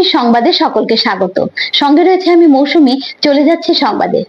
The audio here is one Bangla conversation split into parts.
বিজেপি সংবাদে সকলকে স্বাগত। সঙ্গে রয়েছে আমি মৌসুমী। চলে যাচ্ছি সংবাদে।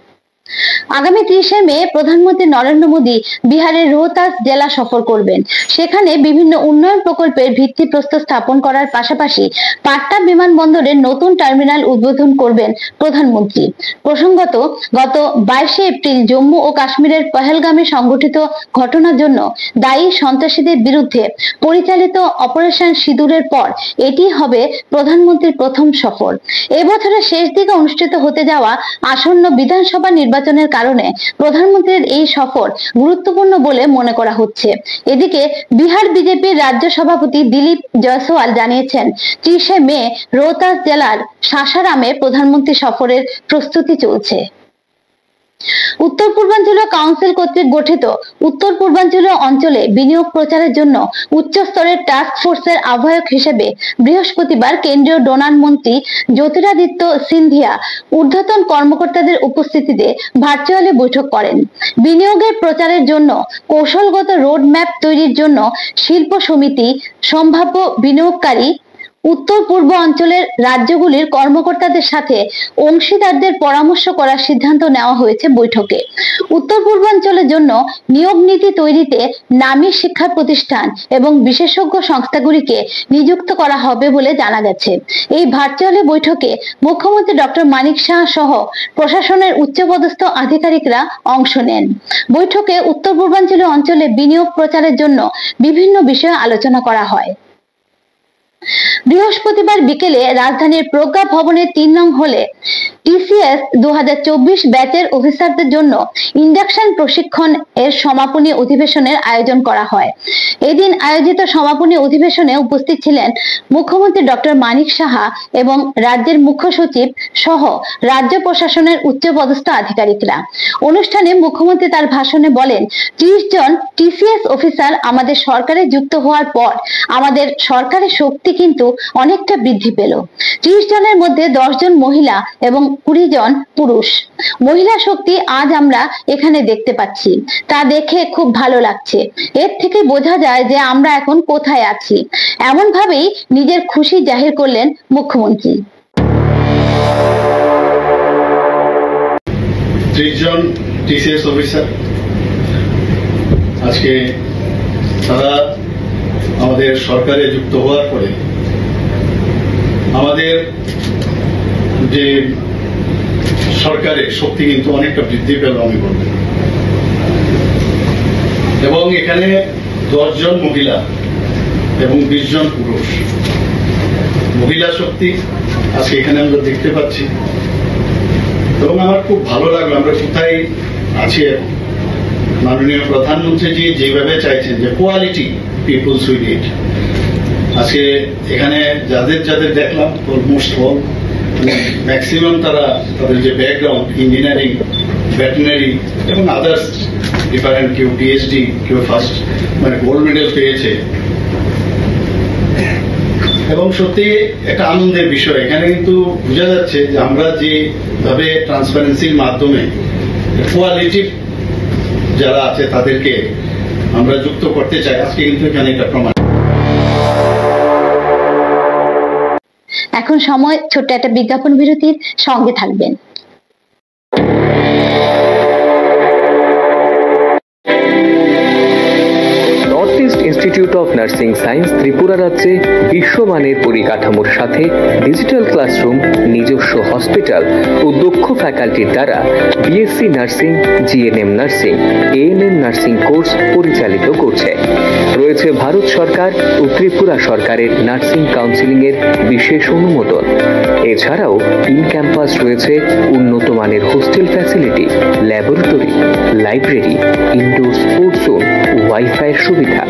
আগামী 30শে মে প্রধানমন্ত্রী নরেন্দ্র মোদী বিহারের রোহতাস জেলা সফর করবেন। সেখানে বিভিন্ন উন্নয়ন প্রকল্পের ভিত্তিপ্রস্তর স্থাপন করার পাশাপাশি পাটনা বিমানবন্দরের নতুন টার্মিনাল উদ্বোধন করবেন প্রধানমন্ত্রী। প্রসঙ্গত, গত 22শে এপ্রিল জম্মু ও কাশ্মীরের পহেলগামে সংঘটিত ঘটনার জন্য দায়ী সন্ত্রাসীদের বিরুদ্ধে পরিচালিত অপারেশন সিঁদুরের পর এটি হবে প্রধানমন্ত্রীর প্রথম সফর। এবছরের শেষ দিকে অনুষ্ঠিত হতে যাওয়া আসন্ন বিধানসভা নির্বাচনের কারণে প্রধানমন্ত্রীর এই সফর গুরুত্বপূর্ণ বলে মনে করা হচ্ছে। এদিকে বিহার বিজেপির রাজ্য সভাপতি দিলীপ জয়সওয়াল জানিয়েছেন, 30শে মে রোহতাস জেলার সাসারামে প্রধানমন্ত্রী সফরের প্রস্তুতি চলছে। উত্তর পূর্বাঞ্চলীয় কাউন্সিল কর্তৃক গঠিত উত্তর পূর্বাঞ্চলীয় অঞ্চলে বিনিয়োগ প্রচারের জন্য উচ্চ স্তরের টাস্ক ফোর্সের আহ্বায়ক হিসেবে বৃহস্পতিবার কেন্দ্রীয় ডোনার মন্ত্রী জ্যোতিরাদিত্য সিন্ধিয়া ঊর্ধ্বতন কর্মকর্তাদের উপস্থিতিতে ভার্চুয়ালি বৈঠক করেন। বিনিয়োগের প্রচারের জন্য কৌশলগত রোড ম্যাপ তৈরির জন্য শিল্প সমিতি, সম্ভাব্য বিনিয়োগকারী, উত্তর পূর্ব অঞ্চলের রাজ্যগুলির কর্মকর্তাদের সাথে অংশীদারদের পরামর্শ করার সিদ্ধান্ত নেওয়া হয়েছে বৈঠকে। উত্তর পূর্বাঞ্চলের জন্য নিয়োগ নীতি তৈরিতে নামী শিক্ষা প্রতিষ্ঠান এবং বিশেষজ্ঞ সংস্থাগুলিকে নিযুক্ত করা হবে বলে জানা গেছে। এই ভার্চুয়ালি বৈঠকে মুখ্যমন্ত্রী ডক্টর মানিক সাহা সহ প্রশাসনের উচ্চপদস্থ আধিকারিকরা অংশ নেন। বৈঠকে উত্তর পূর্বাঞ্চলীয় অঞ্চলে বিনিয়োগ প্রচারের জন্য বিভিন্ন বিষয়ে আলোচনা করা হয়। বৃহস্পতিবার বিকেলে রাজধানীর প্রজ্ঞা ভবনের 3 নং হলে টিসিএস 2024 ব্যাচের অফিসারদের জন্য ইন্ডাকশন প্রশিক্ষণ এর সমাপনী অধিবেশনের আয়োজন করা হয়। এদিন আয়োজিত সমাপনী অধিবেশনে উপস্থিত ছিলেন মুখ্যমন্ত্রী ডক্টর মানিক সাহা এবং রাজ্যের মুখ্য সচিব সহ রাজ্য প্রশাসনের উচ্চপদস্থ আধিকারিকরা। অনুষ্ঠানে মুখ্যমন্ত্রী তার ভাষণে বলেন, 30 জন টিসিএস অফিসার আমাদের সরকারে যুক্ত হওয়ার পর আমাদের সরকারের শক্তি কিন্তু অনেকটা বৃদ্ধি পেল। 30 জনের মধ্যে 10 জন মহিলা এবং 20 জন পুরুষ। মহিলা শক্তি আজ আমরা এখানে দেখতে পাচ্ছি, তা দেখে খুব ভালো লাগছে। এর থেকে বোঝা যায় যে আমরা এখন কোথায় আছি। এমন ভাবেই নিজের খুশি জাহির করলেন মুখ্যমন্ত্রী। 30 জন টিসিএস অফিসার আজকে তারা আমাদের সরকারে যুক্ত হওয়ার পরে আমাদের যে সরকারের শক্তি কিন্তু অনেকটা বৃদ্ধি পেল আমি বলব। এবং এখানে 10 জন মহিলা এবং 20 জন পুরুষ। মহিলা শক্তি আজকে এখানে আমরা দেখতে পাচ্ছি এবং আমার খুব ভালো লাগলো আমরা কোথায় আছি। মাননীয় প্রধানমন্ত্রীজি যেভাবে চাইছেন যে কোয়ালিটি পিপলস উইথ ইট, আজকে এখানে যাদের যাদের দেখলাম অলমোস্ট অল ম্যাক্সিমাম তারা তাদের যে ব্যাকগ্রাউন্ড ইঞ্জিনিয়ারিং, ভেটেরিনারি এবং আদার্স ডিপার্টমেন্ট, কেউ পিএইচডি, কেউ ফার্স্ট গোল্ড মেডেল পেয়েছে। এবং সত্যি একটা আনন্দের বিষয়, এখানে কিন্তু বোঝা যাচ্ছে যে আমরা যেভাবে ট্রান্সপারেন্সির মাধ্যমে কোয়ালিটির যারা আছে তাদেরকে আমরা যুক্ত করতে চাই, আজকে কিন্তু এখানে একটা প্রমাণ। এখন সময় ছোট্ট একটা বিজ্ঞাপন বিরতির, সঙ্গে থাকবেন। North east institute of nursing science Tripura রাজ্যে বিশ্বমানের পরিকাঠামোর সাথে ডিজিটাল ক্লাসরুম, নিজস্ব হসপিটাল ও দক্ষ ফ্যাকাল্টির দ্বারা BSc nursing, GNM nursing, ANM nursing course পরিচালিত করছে। রয়েছে ভারত সরকার ও ত্রিপুরা সরকারের নার্সিং কাউন্সিলিং এর বিশেষ অনুমোদন। এছাড়াও ইন ক্যাম্পাস রয়েছে উন্নত মানের hostel facility, laboratory, library, indoor sports zone, wifi সুবিধা।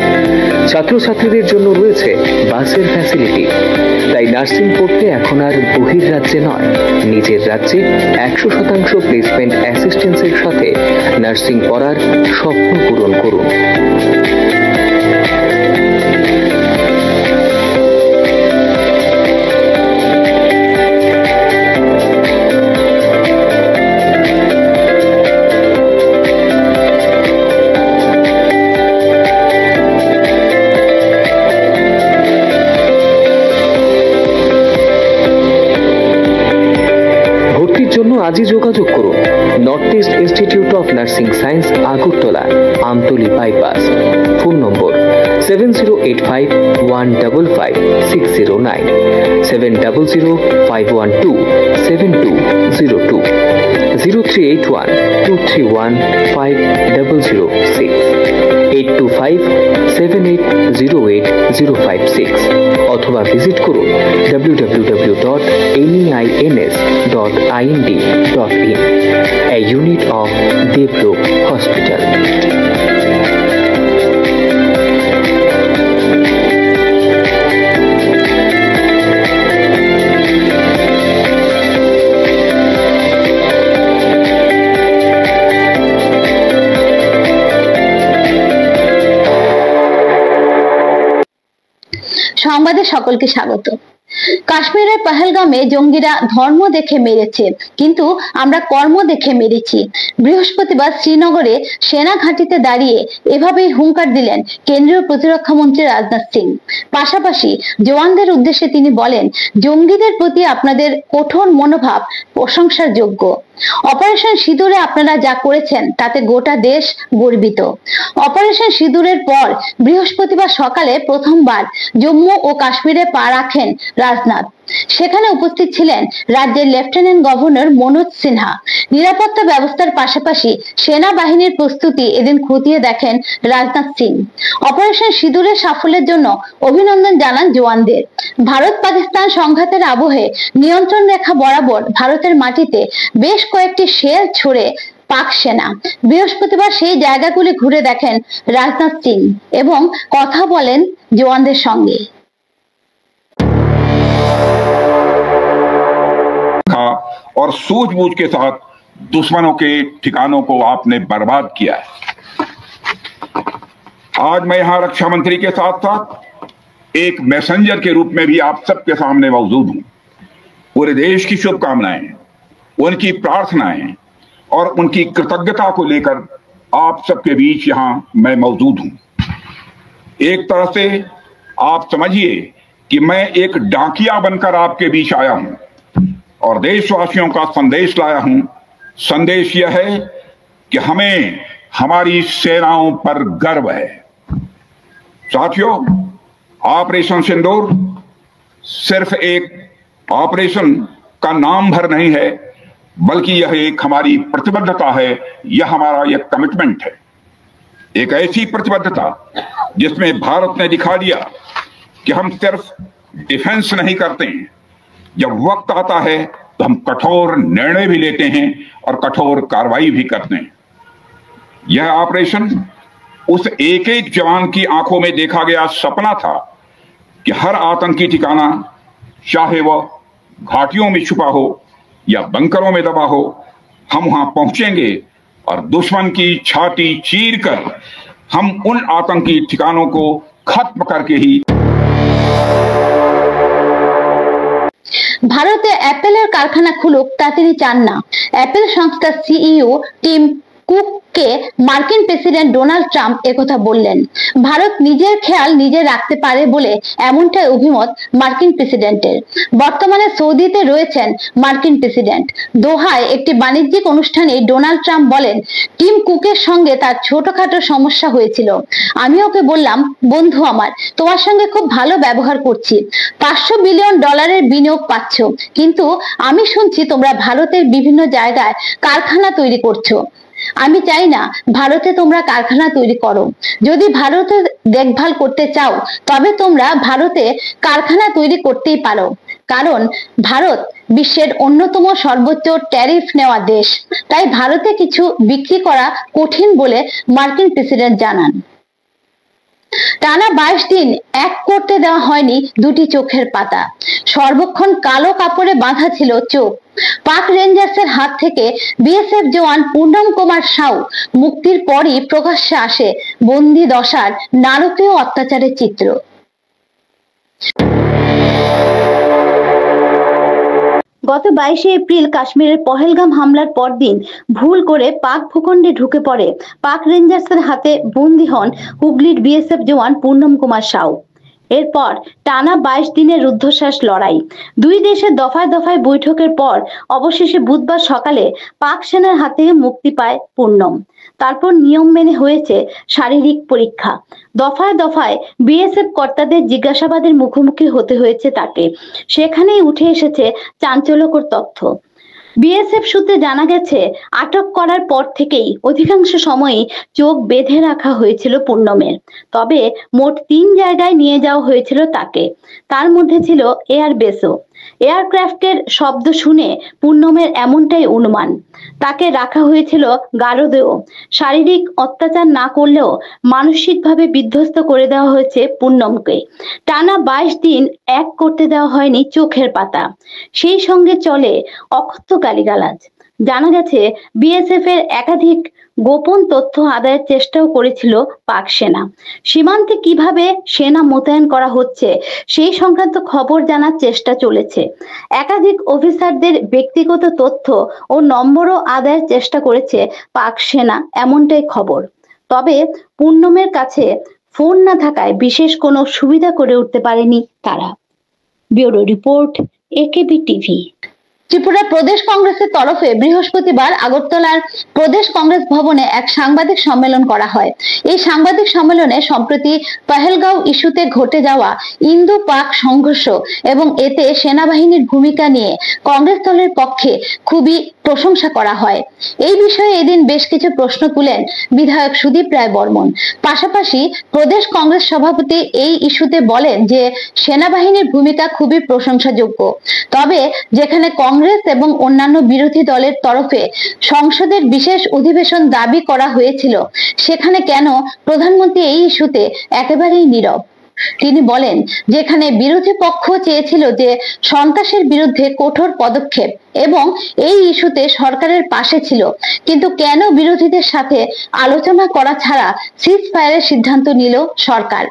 ছাত্রছাত্রীদের জন্য রয়েছে বাসের ফ্যাসিলিটি। তাই নার্সিং পড়তে এখন আর বহির্রাজ্যে নয়, নিজের রাজ্যে 100% প্লেসমেন্ট অ্যাসিস্ট্যান্সের সাথে নার্সিং পড়ার স্বপ্ন পূরণ করুন। জন্য আজই যোগাযোগ করুন north east institute of nursing science, Agartala, Amtali bypass. Phone নম্বর 7085155609, 7005127202, 0381231506, 8257808056, অথবা ভিজিট করুন www.neins.ind.in, a unit of Devlook Hospital. সংবাদে সকলকে স্বাগত। কাশ্মীরের পহেলগামে জঙ্গিরা ধর্ম দেখে মেরেছে, কিন্তু আমরা কর্ম দেখে মেরেছি। বৃহস্পতিবার শ্রীনগরে সেনা ঘাঁটিতে দাঁড়িয়ে এভাবেই হুঙ্কার দিলেন কেন্দ্রীয় প্রতিরক্ষা মন্ত্রী রাজনাথ সিং। পাশাপাশি জওয়ানদের উদ্দেশ্যে তিনি বলেন, জঙ্গিদের প্রতি আপনাদের কঠোর মনোভাব প্রশংসার যোগ্য। অপারেশন সিঁদুরে আপনারা যা করেছেন তাতে গোটা দেশ গর্বিত। অপারেশন সিঁদুরের পর বৃহস্পতিবার সকালে প্রথমবার জম্মু ও কাশ্মীরে পা রাখেন রাজনাথ। সেখানে উপস্থিত ছিলেন রাজ্যের লেফটেন্যান্ট গভর্নর মনোজ সিনহা। নিরাপত্তা ব্যবস্থার পাশাপাশি সেনাবাহিনীর প্রস্তুতি এদিন খতিয়ে দেখেন রাজনাথ সিং। অপারেশন সিঁদুরের সাফল্যের জন্য অভিনন্দন জানান জওয়ানদের। ভারত পাকিস্তান সংঘাতের আবহে নিয়ন্ত্রণ রেখা বরাবর ভারতের মাটিতে বেশ কয়েকটি শেল ছড়ে পাক সেনা। বৃহস্পতিবার সেই জায়গাগুলি ঘুরে দেখেন রাজনাথ সিং এবং কথা বলেন জওয়ানদের সঙ্গে। और सूझबूझ के साथ दुश्मनों के ठिकानों को आपने बर्बाद किया है। आज मैं यहां रक्षा मंत्री के साथ साथ एक मैसेंजर के रूप में भी आप सबके सामने मौजूद हूं। पूरे देश की शुभकामनाएं, उनकी प्रार्थनाएं और उनकी कृतज्ञता को लेकर आप सबके बीच यहां मैं मौजूद हूं। एक तरह से आप समझिए कि मैं एक डाकिया बनकर आपके बीच आया हूं और देशवासियों का संदेश लाया हूं। संदेश यह है कि हमें हमारी सेनाओं पर गर्व है। साथियों, ऑपरेशन सिंदूर सिर्फ एक ऑपरेशन का नाम भर नहीं है, बल्कि यह एक हमारी प्रतिबद्धता है, यह हमारा यह कमिटमेंट है। एक ऐसी प्रतिबद्धता जिसमें भारत ने दिखा दिया कि हम सिर्फ डिफेंस नहीं करते हैं, जब वक्त आता है तो हम कठोर निर्णय भी लेते हैं और कठोर कार्रवाई भी करते हैं। यह ऑपरेशन उस एक एक जवान की आंखों में देखा गया सपना था कि हर आतंकी ठिकाना, चाहे वह घाटियों में छुपा हो या बंकरों में दबा हो, हम वहां पहुंचेंगे और दुश्मन की छाती चीरकर हम उन आतंकी ठिकानों को खत्म करके ही। ভারতে অ্যাপেলের কারখানা খুলুক তা তিনি চান না। অ্যাপেল সংস্থার সিইও টিম কুককে মার্কিন প্রেসিডেন্ট ডোনাল্ড ট্রাম্প একথা বললেন। ভারত নিজের খেয়াল নিজে রাখতে পারে বলে এমনটাই অভিমত মার্কিন প্রেসিডেন্টের। বর্তমানে সৌদিতে রয়েছেন মার্কিন প্রেসিডেন্ট। দোহায় একটি বাণিজ্যিক অনুষ্ঠানে ডোনাল্ড ট্রাম্প বলেন, টিম কুকের সঙ্গে তার ছোটখাটো সমস্যা হয়েছিল। আমি ওকে বললাম, বন্ধু আমার, তোমার সঙ্গে খুব ভালো ব্যবহার করছি, $500 বিলিয়ন বিনিয়োগ পাচ্ছ, কিন্তু আমি শুনছি তোমরা ভারতের বিভিন্ন জায়গায় কারখানা তৈরি করছো। আমি চাই না ভারতে তোমরা কারখানা তৈরি করো। যদি ভারতে দেখভাল করতে চাও তবে তোমরা ভারতে কারখানা তৈরি করতেই পারো, কারণ ভারত বিশ্বের অন্যতম সর্বোচ্চ ট্যারিফ নেওয়া দেশ। তাই ভারতে কিছু বিক্রি করা কঠিন বলে মার্কিন প্রেসিডেন্ট জানান। টানা 22 দিন এক করতে দেওয়া হয়নি দুটি চোখের পাতা। সর্বক্ষণ কালো কাপড়ে বাঁধা ছিল চোখ। পাক রেঞ্জার্সের হাত থেকে বিএসএফ জওয়ান পূর্ণম কুমার সাউ মুক্তির পরই প্রকাশ্যে আসে বন্দি দশার নারকীয় অত্যাচারের চিত্র। গত 22শে এপ্রিল কাশ্মীরের পহেলগাম হামলার পরদিন ভুল করে পাক ভূখণ্ডে ঢুকে পড়ে পাক রেঞ্জার্সের হাতে বন্দী হন হুগলির বিএসএফ জওয়ান পূর্ণম কুমার সাউ। এরপর টানা 22 দিনের রুদ্ধশ্বাস লড়াই, দুই দেশের দফায় দফায় বৈঠকের পর অবশেষে বুধবার সকালে পাক সেনার হাত থেকে মুক্তি পায় পূর্ণম। তারপর নিয়ম মেনে হয়েছে শারীরিক পরীক্ষা। দফায় দফায় বিএসএফ কর্তাদের জিজ্ঞাসাবাদের মুখোমুখি হতে হয়েছে তাকে। সেখানেই উঠে এসেছে চাঞ্চল্যকর তথ্য। বিএসএফ সূত্রে জানা গেছে, আটক করার পর থেকেই অধিকাংশ সময়ই চোখ বেঁধে রাখা হয়েছিল পূর্ণমের। তবে মোট 3 জায়গায় নিয়ে যাওয়া হয়েছিল তাকে, তার মধ্যে ছিল এয়ারবেসও। এয়ারক্রাফটের শব্দ শুনে পূর্ণমের এমনটাই অনুমান। তাকে রাখা হয়েছিল গারদেও। শারীরিক অত্যাচার না করলেও মানসিকভাবে বিধ্বস্ত করে দেওয়া হয়েছে পূর্ণমকে। টানা 22 দিন এক করতে দেওয়া হয়নি চোখের পাতা। সেই সঙ্গে চলে অকথ্য গালিগালাজ। জানা গেছে বিএসএফ এর একাধিক গোপন তথ্য আদায়ের চেষ্টাও করেছিল পাক সেনা। সীমান্তে কিভাবে সেনা মোতায়েন করা হচ্ছে সেই সংক্রান্ত খবর জানার চেষ্টা চলেছে। একাধিক অফিসারদের ব্যক্তিগত তথ্য ও নম্বরও আদায়ের চেষ্টা করেছে পাক সেনা, এমনটাই খবর। তবে পূর্ণমের কাছে ফোন না থাকায় বিশেষ কোনো সুবিধা করে উঠতে পারেনি তারা। Bureau report, AKB TV. Tripura প্রদেশ কংগ্রেসের তরফে বৃহস্পতিবার আগরতলার প্রদেশ কংগ্রেস ভবনে এক সাংবাদিক সম্মেলন করা হয়। এই সাংবাদিক সম্মেলনে সম্প্রতি পহেলগাঁও ইস্যুতে ঘটে যাওয়া ইন্দো পাক সংঘর্ষ এবং এতে সেনাবাহিনীর ভূমিকা নিয়ে কংগ্রেস দলের পক্ষে খুবই প্রশংসা করা হয়। এই বিষয়ে এদিন বেশ কিছু প্রশ্ন তুলেন বিধায়ক সুদীপ রায় বর্মন। পাশাপাশি প্রদেশ কংগ্রেস সভাপতি এই ইস্যুতে বলেন যে সেনাবাহিনীর ভূমিকা খুবই প্রশংসাযোগ্য। তবে যেখানে কংগ্রেস এবং অন্যান্য বিরোধী দলের তরফে সংসদের বিশেষ অধিবেশন দাবি করা হয়েছিল, সেখানে কেন প্রধানমন্ত্রী এই ইস্যুতে একেবারেই নীরব? তিনি বলেন, যেখানে বিরোধী পক্ষ চেয়েছিল যে সন্ত্রাসের বিরুদ্ধে কঠোর পদক্ষেপ এবং এই ইস্যুতে সরকারের পাশে ছিল, কিন্তু কেন বিরোধীদের সাথে আলোচনা করা ছাড়া সিজফায়ারের সিদ্ধান্ত নিল সরকার?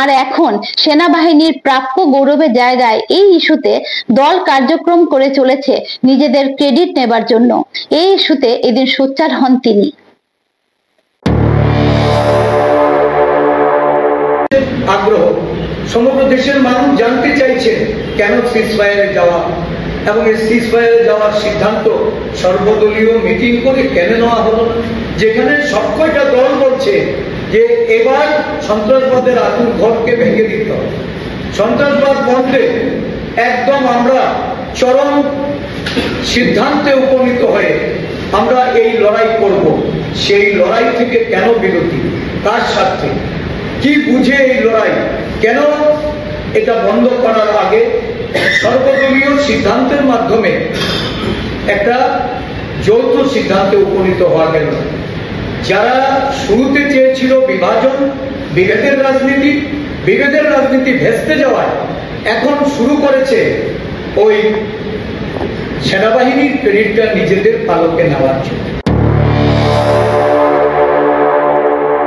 আর এখন সেনাবাহিনীর প্রাপ্য গৌরবের জায়গায় এই ইস্যুতে দল কার্যক্রম করে চলেছে নিজেদের ক্রেডিট নেবার জন্য। এই ইস্যুতে এদিন সোচ্চার হন তিনি। আগ্রহ, সমগ্র দেশের মানুষ জানতে চাইছে কেন সিজফায়ারে যাওয়া এবং এই সিজফায়ারে যাওয়ার সিদ্ধান্ত সর্বদলীয় মিটিং করে কেন নেওয়া হলো, যেখানে সবকটা দল বলছে যে এবার সন্ত্রাসবাদের আতুর ঘরকে ভেঙে দিতে হবে, সন্ত্রাসবাদ বন্ধে একদম আমরা চরম সিদ্ধান্তে উপনীত হয়ে আমরা এই লড়াই করব। সেই লড়াই থেকে কেন বিরতি, কার স্বার্থে, কি বুঝে এই লড়াই, কেন এটা বন্ধ করার আগে সর্বদলীয় সিদ্ধান্তের মাধ্যমে একটা যৌথ সিদ্ধান্তে উপনীত হওয়া গেল। যারা শুরুতে চেয়েছিল বিভাজন, বিভেদের রাজনীতি ভেস্তে যাওয়ায় এখন শুরু করেছে ওই সেনাবাহিনীর ক্রেডিটটা নিজেদের পালকে নেওয়ার জন্য।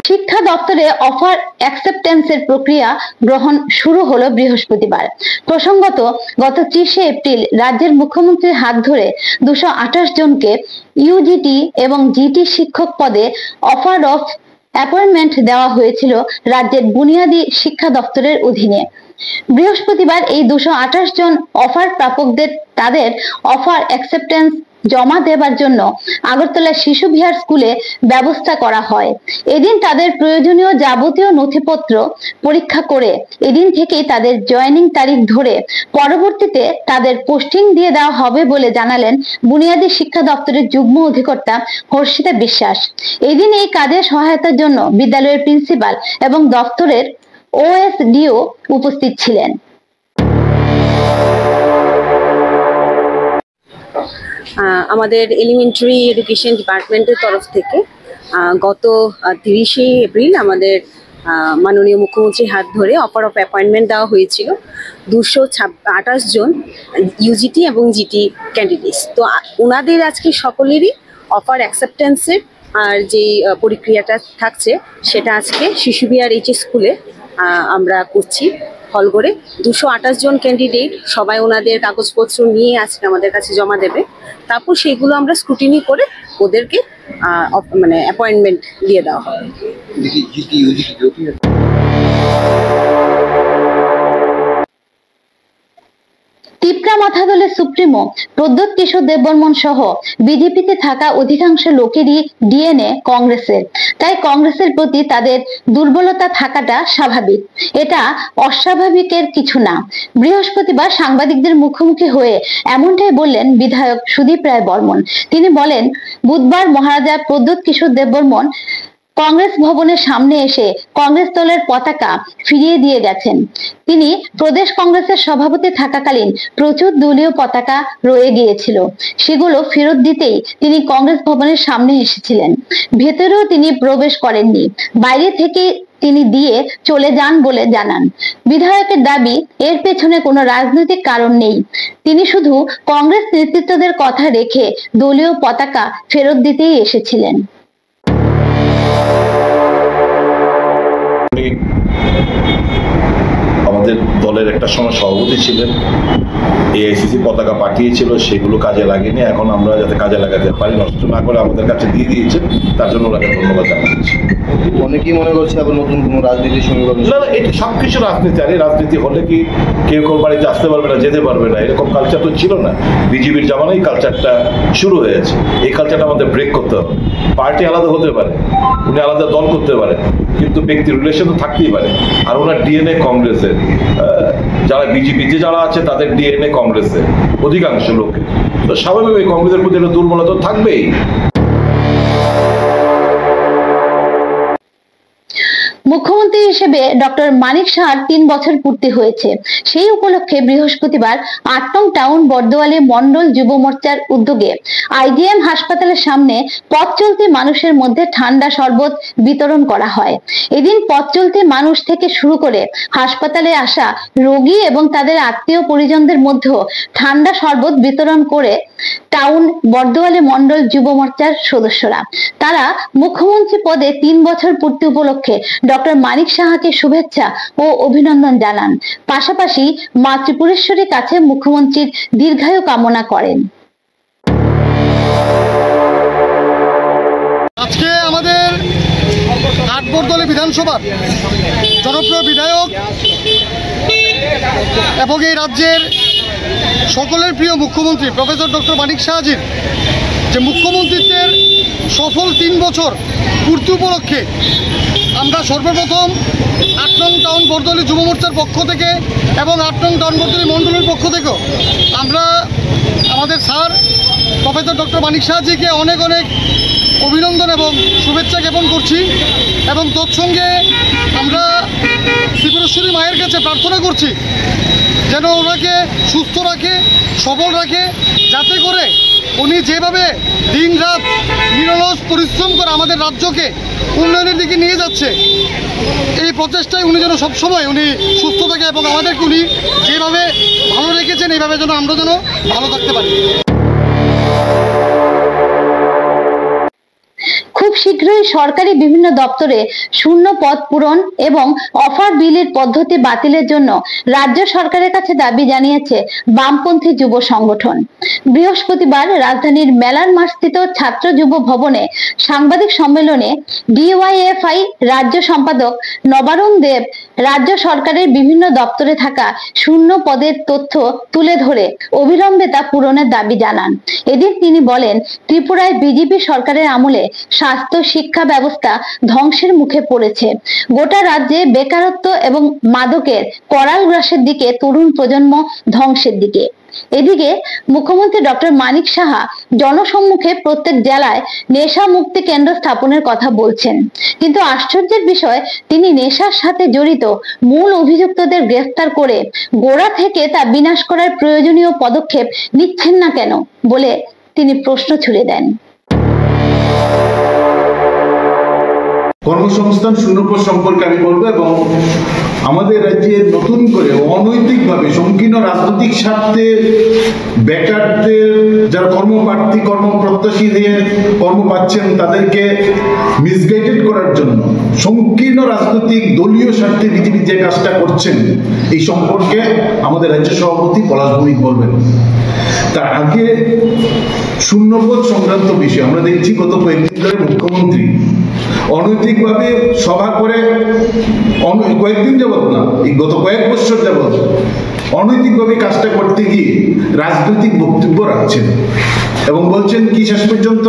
শিক্ষা দপ্তরে অফার অ্যাকসেপ্টেন্সের প্রক্রিয়া গ্রহণ শুরু হলো বৃহস্পতিবার। প্রসঙ্গত, গত 30 এপ্রিল রাজ্যের মুখ্যমন্ত্রীর হাত ধরে 228 জনকে ইউজিটি এবং জিটি শিক্ষক পদে অফার অফ অ্যাপয়েন্টমেন্ট দেওয়া হয়েছিল রাজ্যের বুনিয়াদী শিক্ষা দপ্তরের অধীনে। বৃহস্পতিবার এই 228 জন অফার প্রাপকদের তাদের অফার অ্যাকসেপ্টেন্স জমা দেবার জন্য আগরতলা শিশু বিহার স্কুলে ব্যবস্থা করা হয়। এদিন তাদের প্রয়োজনীয় যাবতীয় নথিপত্র পরীক্ষা করে এদিন থেকেই তাদের জয়েনিং তারিখ ধরে পরবর্তীতে তাদের পোস্টিং দিয়ে দেওয়া হবে বলে জানালেন বুনিয়াদী শিক্ষা দপ্তরের যুগ্ম অধিকর্তা হর্ষিতা বিশ্বাস। এদিন এই কাজে সহায়তার জন্য বিদ্যালয়ের প্রিন্সিপাল এবং দপ্তরের ওএসডিও উপস্থিত ছিলেন। আমাদের এলিমেন্টারি এডুকেশন ডিপার্টমেন্টের তরফ থেকে গত 30 এপ্রিল আমাদের মাননীয় মুখ্যমন্ত্রীর হাত ধরে অফার অফ অ্যাপয়েন্টমেন্ট দেওয়া হয়েছিল 228 জন ইউজিটি এবং জিটি ক্যান্ডিডেটস। তো ওনাদের আজকে সকলেরই অফার অ্যাকসেপ্টেন্সের আর যেই প্রক্রিয়াটা থাকছে সেটা আজকে শিশু বিহার এইচএস স্কুলে আমরা করছি হল করে। 228 জন ক্যান্ডিডেট সবাই ওনাদের কাগজপত্র নিয়ে আজকে আমাদের কাছে জমা দেবে। তারপর সেগুলো আমরা স্ক্রুটিনি করে ওদেরকে মানে অ্যাপয়েন্টমেন্ট দিয়ে দেওয়া হবে। তিপ্রা মাথা দলের সুপ্রিমো প্রদ্যোৎ কিশোর দেববর্মন সহ বিজেপিতে থাকা অধিকাংশ লোকেরই ডিএনএ কংগ্রেসের, তাই কংগ্রেসের প্রতি তাদের দুর্বলতা থাকাটা স্বাভাবিক। এটা অস্বাভাবিকের কিছু না। বৃহস্পতিবার সাংবাদিকদের মুখোমুখি হয়ে এমনটাই বললেন বিধায়ক সুদীপ রায় বর্মন। তিনি বলেন, বুধবার মহারাজা প্রদ্যোৎ কিশোর দেববর্মন কংগ্রেস ভবনের সামনে এসে কংগ্রেস দলের পতাকা ফিরিয়ে দিয়ে গেছেন। তিনি প্রদেশ কংগ্রেসের সভাপতি থাকাকালীন প্রচুর দলীয় পতাকা রয়ে গিয়েছিল, সেগুলো ফেরত দিতেই তিনি কংগ্রেস ভবনের সামনে এসেছিলেন। ভেতরেও তিনি প্রবেশ করেননি, বাইরে থেকে তিনি দিয়ে চলে যান বলে জানান। বিধায়কের দাবি, এর পেছনে কোনো রাজনৈতিক কারণ নেই। তিনি শুধু কংগ্রেস নেতৃত্বদের কথা রেখে দলীয় পতাকা ফেরত দিতেই এসেছিলেন। আমাদের দলের একটা সময় সভাপতি ছিলেন, এআইসিসি পতাকা পাঠিয়েছিল, সেগুলো কাজে লাগেনি। এখন আমরা যাতে কাজে লাগাতে পারি, নষ্ট না করে আমাদের কাছে দিয়ে দিয়েছেন, তার জন্য ওনাকে ধন্যবাদ জানাচ্ছি। অনেকেই মনে করছে আবার নতুন কোনো রাজনীতির সমীকরণ। না, এটা সবকিছু রাজনীতি। আর এই রাজনীতি হলে কি কেউ কেউ বাড়িতে আসতে পারবে না, যেতে পারবে না, এরকম কালচার তো ছিল না। বিজেপির জামানায় কালচারটা শুরু হয়েছে। এই কালচারটা আমাদের ব্রেক করতে হবে। পার্টি আলাদা হতে পারে, উনি আলাদা দল করতে পারে, কিন্তু ব্যক্তি রিলেশন তো থাকতেই পারে। আর ওনার ডিএনএ কংগ্রেসের, যারা বিজেপিতে যারা আছে তাদের ডিএনএ কংগ্রেসের অধিকাংশ লোকের, তো স্বাভাবিক কংগ্রেসের প্রতি একটা দুর্বলতা থাকবেই। মুখ্যমন্ত্রী হিসেবে ডক্টর মানিক সাহার 3 বছর পূর্তি হয়েছে। সেই উপলক্ষে বৃহস্পতিবার 8 নং টাউন বর্দোয়ালি মন্ডল যুব মোর্চার উদ্যোগে আইজিএম হাসপাতালের সামনে পথ চলতি মানুষের মধ্যে ঠান্ডা শরবত বিতরণ করা হয়। এদিন পথ চলতি মানুষ থেকে শুরু করে হাসপাতালে আসা রোগী এবং তাদের আত্মীয় পরিজনদের মধ্যে ঠান্ডা শরবত বিতরণ করে টাউন বর্দোয়ালি মন্ডল যুব মোর্চার সদস্যরা। তারা মুখ্যমন্ত্রী পদে 3 বছর পূর্তি উপলক্ষে ডক্টর মানিক সাহাকে শুভেচ্ছা ও অভিনন্দন জানান। পাশাপাশি মা ত্রিপুরেশ্বরীর কাছে মুখ্যমন্ত্রীর দীর্ঘায়ু কামনা করেন। আজকে আমাদের বর্দোয়ালি বিধানসভার জনপ্রিয় বিধায়ক এবং এই রাজ্যের সকলের প্রিয় মুখ্যমন্ত্রী প্রফেসর ডক্টর মানিক সাহাজির যে মুখ্যমন্ত্রীত্বের সফল 3 বছর পূর্তি উপলক্ষে আমরা সর্বপ্রথম 8 নং টাউন বর্দোয়ালি যুব মোর্চার পক্ষ থেকে এবং 8 নং টাউন বর্দোয়ালি মন্ডলের পক্ষ থেকেও আমরা আমাদের স্যার প্রফেসর ডক্টর মানিক সাহাজিকে অনেক অনেক অভিনন্দন এবং শুভেচ্ছা জ্ঞাপন করছি। এবং তৎসঙ্গে আমরা ত্রিপুরেশ্বরী মায়ের কাছে প্রার্থনা করছি যেন ওনাকে সুস্থ রাখে, সবল রাখে, যাতে করে উনি যেভাবে দিন রাত নিরলস পরিশ্রম করে আমাদের রাজ্যকে উন্নয়নের দিকে নিয়ে যাচ্ছে, এই প্রচেষ্টায় উনি যেন সবসময় উনি সুস্থ থাকে এবং আমাদেরকে উনি যেভাবে ভালো রেখেছেন এইভাবে যেন আমরা যেন ভালো থাকতে পারি। খুব শীঘ্রই সরকারি বিভিন্ন দপ্তরে শূন্য পদ পূরণ এবং অফার বিলের পদ্ধতি বাতিলের জন্য রাজ্য সরকারের কাছে দাবি জানিয়েছে বামপন্থী যুব সংগঠন। বৃহস্পতিবার রাজধানীর মেলার মাঠস্থিত ছাত্র যুব ভবনে সাংবাদিক সম্মেলনে ডিওয়াইএফআই রাজ্য সম্পাদক নবারুণ দেব রাজ্য সরকারের বিভিন্ন দপ্তরে থাকা শূন্য পদের তথ্য তুলে ধরে অবিলম্বে তা পূরণের দাবি জানান। এদিন তিনি বলেন, ত্রিপুরায় বিজেপি সরকারের আমলে স্বাস্থ্য শিক্ষা ব্যবস্থা ধ্বংসের মুখে পড়েছে। গোটা রাজ্যে বেকারত্ব এবং মাদকের করাল গ্রাসের দিকে তরুণ প্রজন্ম ধ্বংসের দিকে। এদিকে মুখ্যমন্ত্রী ডক্টর মানিক সাহা জনসম্মুখে প্রত্যেক জেলায় নেশা মুক্তি কেন্দ্র স্থাপনের কথা বলছেন, কিন্তু আশ্চর্যের বিষয় তিনি নেশার সাথে জড়িত মূল অভিযুক্তদের গ্রেফতার করে গোড়া থেকে তা বিনাশ করার প্রয়োজনীয় পদক্ষেপ নিচ্ছেন না কেন বলে তিনি প্রশ্ন ছুড়ে দেন। কর্মসংস্থান শূন্যপদ সম্পর্কে আমি বলবো, এবং আমাদের রাজ্যে নতুন করে অনৈতিকভাবে সংকীর্ণ রাজনৈতিক স্বার্থে বেকারদের যারা কর্মপ্রার্থী কর্মপ্রত্যাশী দিয়ে কর্ম পাচ্ছেন তাদেরকে মিসগাইডেড করার জন্য সংকীর্ণ রাজনৈতিক দলীয় স্বার্থে বিজেপি যে কাজটা করছেন এই সম্পর্কে আমাদের রাজ্য সভাপতি পলাশ ভৌমিক বলবেন। তার আগে শূন্যপদ সংক্রান্ত বিষয় আমরা দেখছি গত কয়েকদিন ধরে মুখ্যমন্ত্রী অনৈতিকভাবে সভা করে কয়েকদিন যাবৎ না, এই গত কয়েক বছর যাবৎ অনৈতিকভাবে কাজটা করতে গিয়ে রাজনৈতিক বক্তব্য রাখছেন এবং বলছেন কি শেষ পর্যন্ত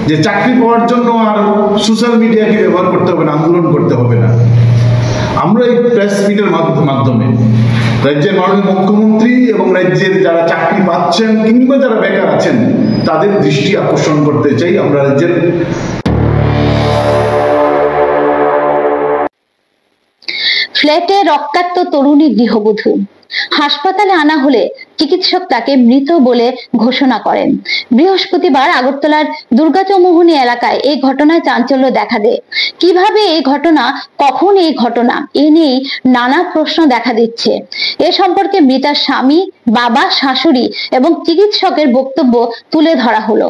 যে চাকরি পাওয়ার জন্য আর সোশ্যাল মিডিয়াকে ব্যবহার করতে হবে না, আন্দোলন করতে হবে না। আমরা এই প্রেস মিটের মাধ্যমে রাজ্যের মাননীয় মুখ্যমন্ত্রী এবং রাজ্যের যারা চাকরি পাচ্ছেন কিংবা যারা বেকার আছেন তাদের দৃষ্টি আকর্ষণ করতে চাই। আমরা রাজ্যের ফ্ল্যাটে রক্তাক্ত তরুণী গৃহবধূ, হাসপাতালে আনা হলে চিকিৎসক তাকে মৃত বলে ঘোষণা করেন। বৃহস্পতিবার আগরতলার দুর্গাচৌমুহনী এলাকায় এই ঘটনায় চাঞ্চল্য দেখা দেয়। কিভাবে এই ঘটনা, কখন এই ঘটনা, এ নিয়ে নানা প্রশ্ন দেখা দিচ্ছে। এ সম্পর্কে মৃতার স্বামী, বাবা, শাশুড়ি এবং চিকিৎসকের বক্তব্য তুলে ধরা হলো।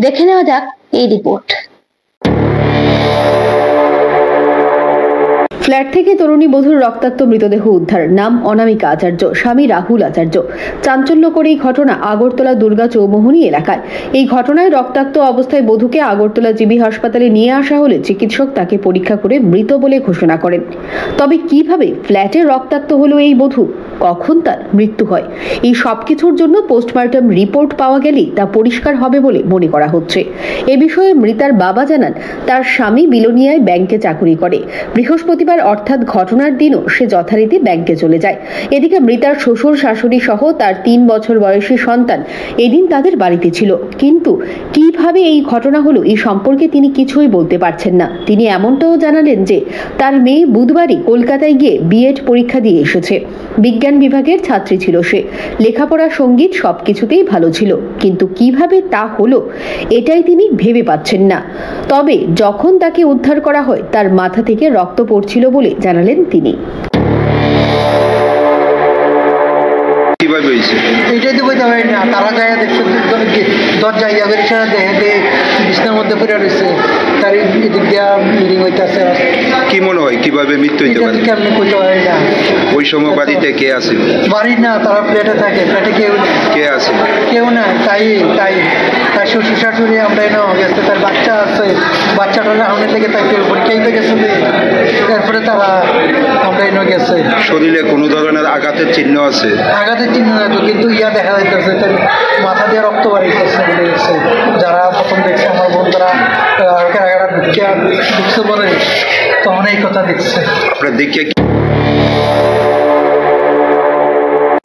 দেখে নেওয়া যাক এই রিপোর্ট। ফ্ল্যাট থেকে তরুণী বধূর রক্তাক্ত মৃতদেহ উদ্ধার। নাম অনামিকা আচার্য, স্বামী রাহুল আচার্য। চাঞ্চল্যকর এই ঘটনা আগরতলা দুর্গা চৌমুহনী এলাকায়। এই ঘটনায় রক্তাক্ত অবস্থায় বধূকে আগরতলা জিবি হাসপাতালে নিয়ে আসা হলে চিকিৎসক তাকে পরীক্ষা করে মৃত বলে ঘোষণা করেন। তবে কিভাবে ফ্ল্যাটে রক্তাক্ত হলো এই বধূ, কখন তার মৃত্যু হয়, এই সবকিছুর জন্য পোস্টমর্টম রিপোর্ট পাওয়া গেলেই তা পরিষ্কার হবে বলে মনে করা হচ্ছে। এ বিষয়ে মৃতার বাবা জানান, তার স্বামী বিলোনিয়ায় ব্যাংকে চাকরি করে। বৃহস্পতিবার অর্থাৎ ঘটনার দিনও সে যথারীতি ব্যাংকে চলে যায়। এদিকে মৃতার শ্বশুর শাশুড়ি সহ তার 3 বছর বয়সী সন্তান এদিন তাদের বাড়িতে ছিল। কিন্তু কিভাবে এই ঘটনা হলো এই সম্পর্কে তিনি কিছুই বলতে পারছেন না। তিনি এমনটাও জানালেন যে তার মেয়ে বুধবারই কলকাতায় গিয়ে বিএড পরীক্ষা দিয়ে এসেছে। বিজ্ঞান বিভাগের ছাত্রী ছিল সে। লেখাপড়া, সঙ্গীত সবকিছুতেই ভালো ছিল, কিন্তু কিভাবে তা হলো এটাই তিনি ভেবে পাচ্ছেন না। তবে যখন তাকে উদ্ধার করা হয় তার মাথা থেকে রক্ত পড়ছিল বলে জানালেন তিনি। এইটাই তো বলতে পারি না, তারা যায় দেখছে দরজা ইয়া করে দেখে বিছনার মধ্যে পড়ে রয়েছে, তার এদিক দিয়া মিটিং হইতেছে। কি মনে হয় কিভাবে মৃত্যু হইতে পারে? কেমনি কইতে পারি না। ওই সময় বাড়িতে কে আছে? বাড়ি না, তারা ফ্ল্যাটে থাকে। ফ্ল্যাটে কে আছে? কেউ না, তাই শ্বশুর শাশুড়ি আমরা এনে গেছে, তার বাচ্চা আছে, বাচ্চাটা আমাদের লেগে তাই পরীক্ষাইতে গেছে, তারপরে তারা আমরা এনে গেছে। শরীরে কোনো ধরনের আঘাতের চিহ্ন আছে? আঘাতের চিহ্ন না তো, কিন্তু ইয়া দেখা যাইতেছে মাথা দিয়ে রক্ত বাড়িতেছে বলে গেছে। যারা প্রথম দেখছে আমার বন্ধুরা ঢুকছে বলে তখন এই কথা দেখছে। আপনার দেখে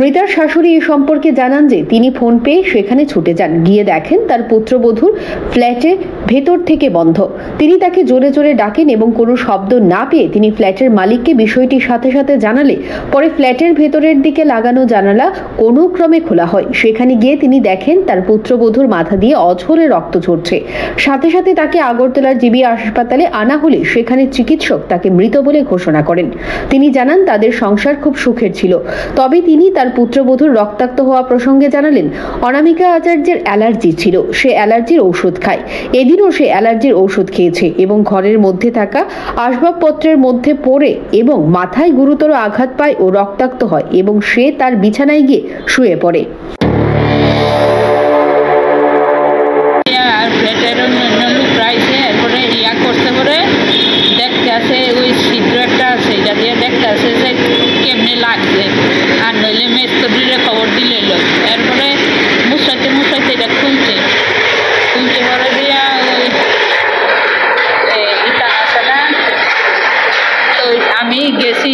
মৃতার শাশুড়ি এ সম্পর্কে জানান যে তিনি ফোন পেয়ে সেখানে ছুটে যান। গিয়ে দেখেন তার পুত্রবধূর ফ্ল্যাটে ভেতর থেকে বন্ধ। তিনি তাকে জোরে জোরে ডাকেন এবং কোনো শব্দ না পেয়ে তিনি ফ্ল্যাটের মালিককে বিষয়টি সাথে সাথে জানালে পরে ফ্ল্যাটের ভেতরের দিকে লাগানো জানালা কোনো ক্রমে খোলা হয়। সেখানে গিয়ে তিনি দেখেন তার পুত্রবধূর মাথা দিয়ে অঝরে রক্ত ঝরছে। সাথে সাথে তাকে আগরতলার জিবি হাসপাতালে আনা হলে সেখানে চিকিৎসক তাকে মৃত বলে ঘোষণা করেন। তিনি জানান তাদের সংসার খুব সুখের ছিল। তবে তিনি তার পুত্রবধূর রক্তাক্ত হওয়া প্রসঙ্গে জানালেন, অনামিকা আচার্যের অ্যালার্জি ছিল, সে অ্যালার্জির ঔষধ খায়। এদিনও সে অ্যালার্জির ঔষধ খেয়েছে এবং ঘরের মধ্যে থাকা আসবাবপত্রের মধ্যে পড়ে এবং মাথায় গুরুতর আঘাত পায় ও রক্তাক্ত হয় এবং সে তার বিছানায় গিয়ে শুয়ে পড়ে। খবর দিলে এরপরে মুসাইতে এটা খুলছে পরে দিয়া আমি গেছি,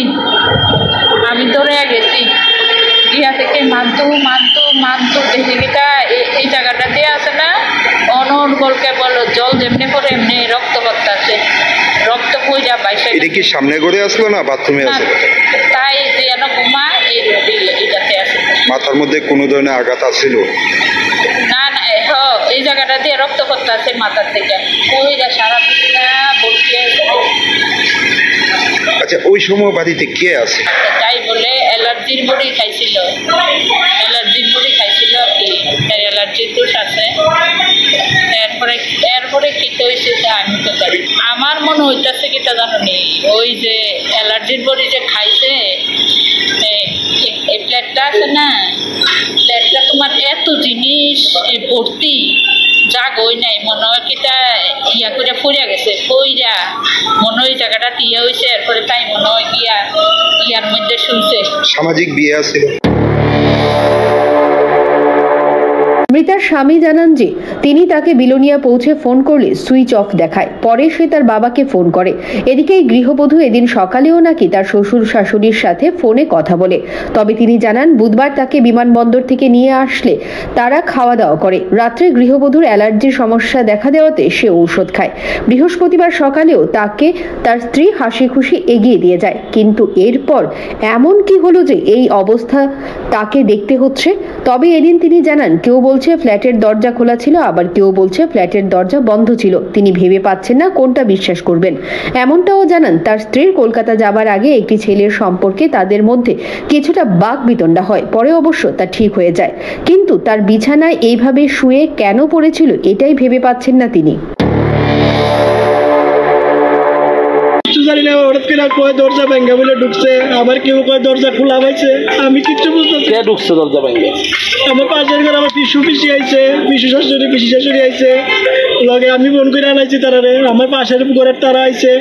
আমি ধরে গেছি গিয়া থেকে মানতু দেখে গেটা এই জায়গাটা দিয়ে আছে না, অনর্গলকে বলো জল যেমনি করে এমনি রক্ত করতেছে, রক্ত পইরা বাইসে। এটা কি সামনে করে আসলো না বাথরুমে আছে? তাই যেন ঘুমা এইটাতে আছে। মাথার মধ্যে কোনো ধরনের আঘাত আছিল না? এই জায়গাটা দিয়ে রক্ত করতেছে মাথার থেকে, পইরা সারা বিছানা ভর্তি আছে। আচ্ছা, ওই সময় বাড়িতে কে আছে? তাই বলে অ্যালার্জির বড়ি খাইছিল কি অ্যালার্জির দোষ আছে। এরপরে কি হয়েছে আমি তো জানি। আমার মনে হইতেছে কি তা জানো নি, ওই যে অ্যালার্জির বড়ি যে খাইছে, এই প্লেটটা আছে না, প্লেটটা তোমার এত জিনিস ভর্তি, জাগই নাই, মনে হয় কিটা ইয়া করে পড়িয়া গেছে, পইরা মনে হয় জায়গাটা ইয়া হয়েছে। এরপরে তাই মনে হয় ইয়ার মধ্যে শুনছে। সামাজিক বিয়ে আছিল? মৃতার স্বামী জানান যে তিনি তাকে বিলোনিয়া পৌঁছে ফোন করলে সুইচ অফ দেখায়। পরে সে তার বাবাকে ফোন করে। এদিকে এই গৃহবধূ এদিন সকালেও নাকি তার শ্বশুর শাশুড়ির সাথে ফোনে কথা বলে। তবে তিনি জানান বুধবার তাকে বিমানবন্দর থেকে নিয়ে আসলে তারা খাওয়া দাওয়া করে। রাত্রে গৃহবধূর অ্যালার্জির সমস্যা দেখা দেওয়াতে সে ঔষধ খায়। বৃহস্পতিবার সকালেও তাকে তার স্ত্রী হাসি খুশি এগিয়ে দিয়ে যায়। কিন্তু এরপর এমন কি হলো যে এই অবস্থা তাকে দেখতে হচ্ছে। তবে এদিন তিনি জানান কেউ বলছে ফ্ল্যাটের দরজা খোলা ছিল, আবার কেউ বলছে ফ্ল্যাটের দরজা বন্ধ ছিল। তিনি ভেবে পাচ্ছেন না কোনটা বিশ্বাস করবেন। এমনটাও জানান তার স্ত্রীর কলকাতা যাবার আগে একটি ছেলের সম্পর্কে তাদের মধ্যে কিছুটা বাকবিতণ্ডা হয়। পরে অবশ্য তা ঠিক হয়ে যায়। কিন্তু তার বিছানায় এইভাবে শুয়ে কেন পড়েছিল এটাই ভেবে পাচ্ছেন না তিনি। দরজা ভেঙে বলে ঢুকছে, আবার কেউ কয় দরজা খোলা পাইছে। আমি কিচ্ছু বুঝতেছি কে ঢুকছে দরজা ভেঙে। আমার পাশের ঘরে আমার পিসি আইছে, পিসি শাশুড়ি আইছে লগে। আমি ফোন করে আনাইছি তারারে। আমার পাশের ঘরের তারা আইছে,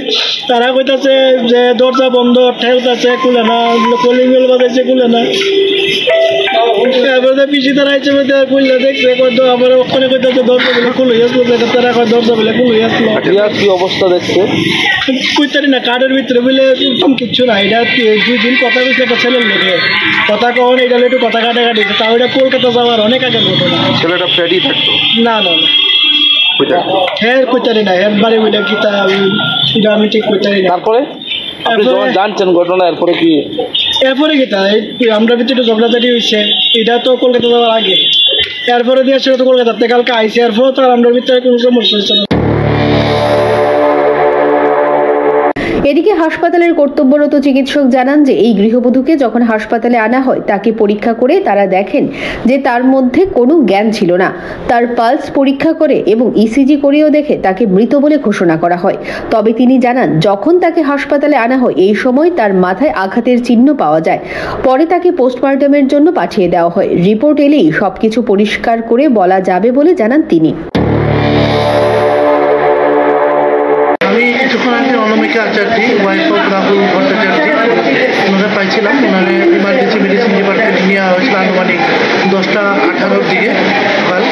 তারা কইতাছে যে দরজা বন্ধ, ঠেলতাছে, খুলে না, কলিং বেল বাজাইছে, খুলে না। তারপরে পিসি তারা আইছে খুললে দেখছে, আমার ওখানে কইতাছে দরজা বেলে খুলে আসলো। তারা কয় দরজা বেলে খুলে আসলো। কি অবস্থা দেখছে কইতারি না, কার্ডের ভিতরে বলে কিচ্ছু না। এটা 2 দিন কথা বলছে একটা ছেলের লোকে, কথা কখন এটা একটু কথা কাটাকাটি। তাও এটা কলকাতা যাওয়ার অনেক আগে ঘটনা। ছেলেটা ফ্ল্যাটই থাকতো না না হ্যাঁ কইতারি না, এর বাড়ি বলে কি তা এটা আমি ঠিক কইতারি না। তারপরে জানছেন ঘটনা এরপরে কি? এরপরে কি তা আমরা ভিতরে ঝগড়াঝাটি হয়েছে, এটা তো কলকাতা যাওয়ার আগে। এরপরে দিয়ে সেটা তো কলকাতাতে কালকে আইসে, এরপরে তো আর আমরা ভিতরে কোনো সমস্যা হয়েছে না। এদিকে হাসপাতালের কর্তব্যরত চিকিৎসক জানান যে এই গৃহবধূকে যখন হাসপাতালে আনা হয় তাকে পরীক্ষা করে তারা দেখেন যে তার মধ্যে কোনো জ্ঞান ছিল না। তার পালস পরীক্ষা করে এবং ইসিজি করেও দেখে তাকে মৃত বলে ঘোষণা করা হয়। তবে তিনি জানান যখন তাকে হাসপাতালে আনা হয় এই সময় তার মাথায় আঘাতের চিহ্ন পাওয়া যায়। পরে তাকে পোস্টমর্টমের জন্য পাঠিয়ে দেওয়া হয়। রিপোর্ট এলেই সবকিছু পরিষ্কার করে বলা যাবে বলে জানান তিনি। অনামিকা আচার্য, ওয়াইফ অফ রাহুল ভট্টাচার্য, ওনারা পাইছিলাম। ওনারা ইমার্জেন্সি মেডিসিন ডিপার্টমেন্টে নেওয়া হয়েছিল আনুমানিক 10টা 18-র দিকে সকাল।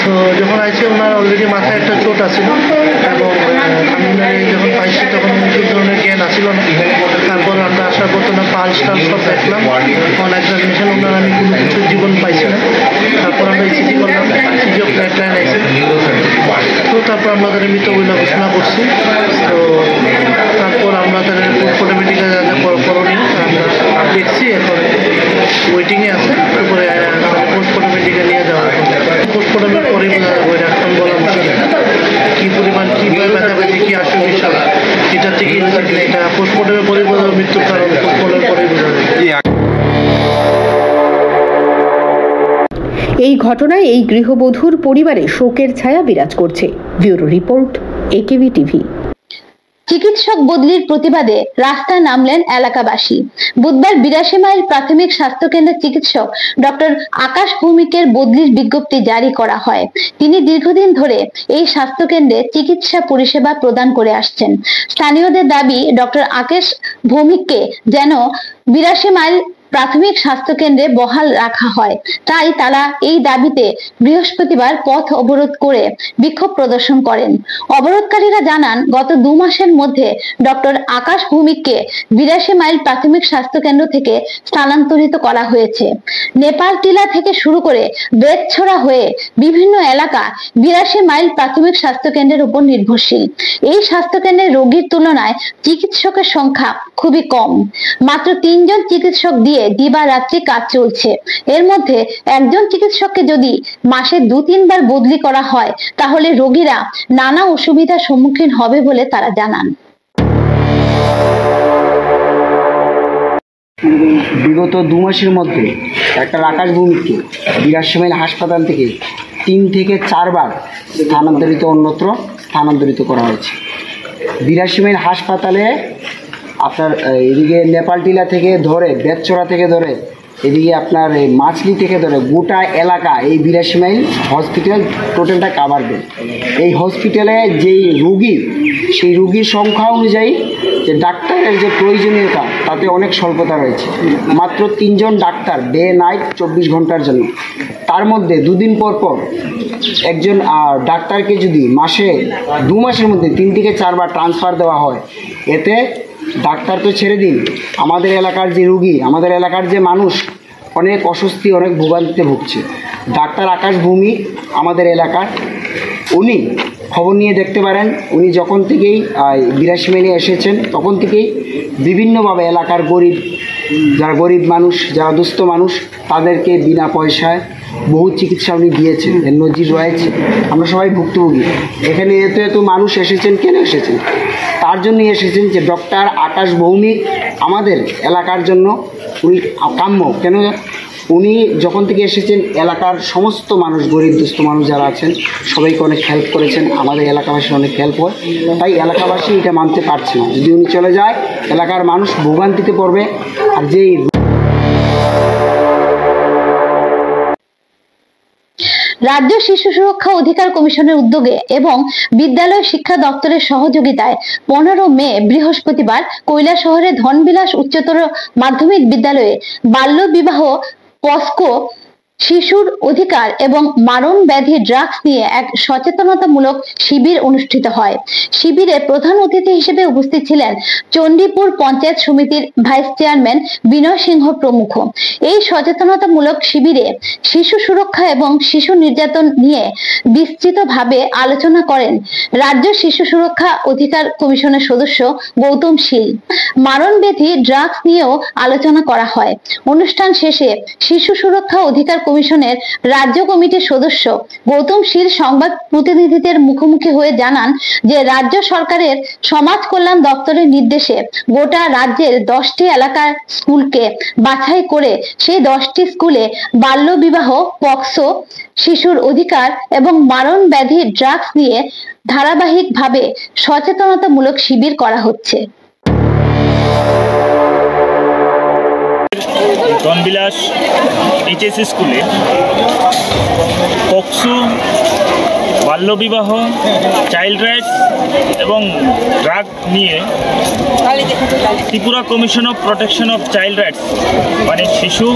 তো যখন আসছে ওনার অলরেডি মাথায় একটা চোট আসছিল এবং আমি যখন পাইছি তখন কোনো ধরনের জ্ঞান আসছিল না। তারপর আমরা আসার পর ওনার পালস টাল সব দেখলাম, অন এক্সামিনেশন ওনার আমি কোনো কিছু জীবন পাইছি না। তারপর আমরা ইসিজি করলাম, ইসিজি অফ ফ্ল্যাট লাইন আইসি। তো তারপর আমরা তাদের মৃত বলে ঘোষণা করছি। তো তারপর আমরা তাদের পোস্টমর্টম মেডিকেল যা যা করণীয় আমরা দেখছি, এখন ওয়েটিংয়ে আছে। তারপরে পোস্টমর্টম মেডিকেল নিয়ে যাওয়া হবে। পোস্টমর্টমের পরেই বোঝা যাবে, এখন বলা মুশকিল কী পরিমাণ কীভাবে ব্যথাবেথি কী আসবে বিষয়, এটা থেকে এটা পোস্টমর্টমের পরেই বোঝা যাবে। মৃত্যুর কারণ পোস্টমর্টমের পরেই বোঝা যাবে। এই ঘটনায় এই গৃহবধূর পরিবারে শোকের ছায়া বিরাজ করছে। Bureau report, AKB TV. চিকিৎসক বদলির প্রতিবাদে রাস্তায় নামলেন এলাকাবাসী। বুধবার 82 মাইল প্রাথমিক স্বাস্থ্য কেন্দ্রের চিকিৎসক ডক্টর আকাশ ভৌমিকের বদলির বিজ্ঞপ্তি জারি করা হয়। তিনি দীর্ঘদিন ধরে এই স্বাস্থ্য কেন্দ্রে চিকিৎসা পরিষেবা প্রদান করে আসছেন। স্থানীয়দের দাবি ডক্টর আকাশ ভৌমিককে যেন 82 মাইল প্রাথমিক স্বাস্থ্য কেন্দ্রে বহাল রাখা হয়। তাই তারা এই দাবিতে বৃহস্পতিবার পথ অবরোধ করে বিক্ষোভ প্রদর্শন করেন। অবরোধকারীরা জানান গত 2 মাসের মধ্যে ডক্টর আকাশ ভৌমিককে 82 মাইল প্রাথমিক স্বাস্থ্য কেন্দ্র থেকে স্থানান্তরিত করা হয়েছে। নেপাল টিলা থেকে শুরু করে বেতছড়া হয়ে বিভিন্ন এলাকা 82 মাইল প্রাথমিক স্বাস্থ্য কেন্দ্রের উপর নির্ভরশীল। এই স্বাস্থ্য কেন্দ্রের রোগীর তুলনায় চিকিৎসকের সংখ্যা খুবই কম। মাত্র 3 জন চিকিৎসক দিয়ে দিবারাত্রি কাজ চলছে। এর মধ্যে একজন চিকিৎসককে যদি মাসে 2-3 বার বদলি করা হয় তাহলে রোগীরা নানা অসুবিধার সম্মুখীন হবে বলে তারা জানান। বিগত 2 মাসের মধ্যে একটা আকাশ ভৌমিককে 82 মাইল হাসপাতাল থেকে 3 থেকে 4 বার অন্যত্র স্থানান্তরিত করা হয়েছে। 82 মাইল হাসপাতালে আপনার এদিকে নেপাল টিলা থেকে ধরে বেতছড়া থেকে ধরে এদিকে আপনার মাছলি থেকে ধরে গোটা এলাকা এই 82 মাইল হসপিটাল টোটালটা কাভার দেয়। এই হসপিটালে যেই রুগী সেই রুগীর সংখ্যা অনুযায়ী যে ডাক্তারের যে প্রয়োজনীয়তা তাতে অনেক স্বল্পতা রয়েছে। মাত্র 3 জন ডাক্তার ডে নাইট 24 ঘন্টার জন্য। তার মধ্যে 2 দিন পর পর একজন ডাক্তারকে যদি মাসে 2 মাসের মধ্যে 3 থেকে 4 বার ট্রান্সফার দেওয়া হয়, এতে ডাক্তার তো ছেড়ে দিন, আমাদের এলাকার যে রুগী, আমাদের এলাকার যে মানুষ অনেক অস্বস্তি, অনেক ভোগান্তিতে ভুগছে। ডাক্তার আকাশ ভৌমিক আমাদের এলাকার, উনি খবর নিয়ে দেখতে পারেন, উনি যখন থেকেই 82 মাইলে এসেছেন তখন থেকেই বিভিন্নভাবে এলাকার যারা গরিব মানুষ, যারা দুস্থ মানুষ, তাদেরকে বিনা পয়সায় বহু চিকিৎসা উনি দিয়েছেন, এর নজির রয়েছে। আমরা সবাই ভুক্তভোগী। এখানে এত মানুষ এসেছেন, কেন এসেছেন? তার জন্যই এসেছেন যে ডক্টর আকাশ ভৌমিক আমাদের এলাকার জন্য উনি কাম্য। কেন? উনি যখন থেকে এসেছেন এলাকার সমস্ত মানুষ, গরিব দুস্থ মানুষ যারা আছেন সবাইকে অনেক হেল্প করেছেন, আমাদের এলাকাবাসীর অনেক হেল্প হয়। তাই এলাকাবাসী এটা মানতে পারছে না, যদি উনি চলে যায় এলাকার মানুষ ভোগান্তিতে পড়বে। আর যেই রাজ্য শিশু সুরক্ষা অধিকার কমিশনের উদ্যোগে এবং বিদ্যালয় শিক্ষা দপ্তরের সহযোগিতায় 15 মে বৃহস্পতিবার কৈলাসহরে ধনবিলাস উচ্চতর মাধ্যমিক বিদ্যালয়ে বাল্য বিবাহ, পস্কো, শিশুর অধিকার এবং মারণ ব্যাধি ড্রাগস নিয়ে এক সচেতনতামূলক শিবির অনুষ্ঠিত হয়। শিবিরে প্রধান অতিথি হিসেবে উপস্থিত ছিলেন চণ্ডীপুর পঞ্চায়েত সমিতির ভাইস চেয়ারম্যান বিনয় সিংহ প্রমুখ। এই সচেতনতামূলক শিবিরে শিশু সুরক্ষা এবং শিশু নির্যাতন নিয়ে বিস্তৃতভাবে আলোচনা করেন রাজ্য শিশু সুরক্ষা অধিকার কমিশনের সদস্য গৌতম শীল। মারণ ব্যাধি ড্রাগস নিয়েও আলোচনা করা হয়। অনুষ্ঠান শেষে শিশু সুরক্ষা অধিকার কমিশনের রাজ্য কমিটির সদস্য গৌতম শীল সংবাদ প্রতিনিধিদের মুখোমুখি হয়ে জানান যে রাজ্য সরকারের সমাজ কল্যাণ দপ্তরের নির্দেশে গোটা রাজ্যের 10টি এলাকার স্কুলকে বাছাই করে সেই 10টি স্কুলে বাল্য বিবাহ, পক্সো, শিশুর অধিকার এবং মারণ ব্যাধি ড্রাগস নিয়ে ধারাবাহিকভাবে সচেতনতামূলক শিবির করা হচ্ছে। ধনবিলাস এইচএস স্কুলে পক্সো, বাল্যবিবাহ, চাইল্ড রাইটস এবং ড্রাগ নিয়ে Tripura commission of protection of child rights মানে শিশু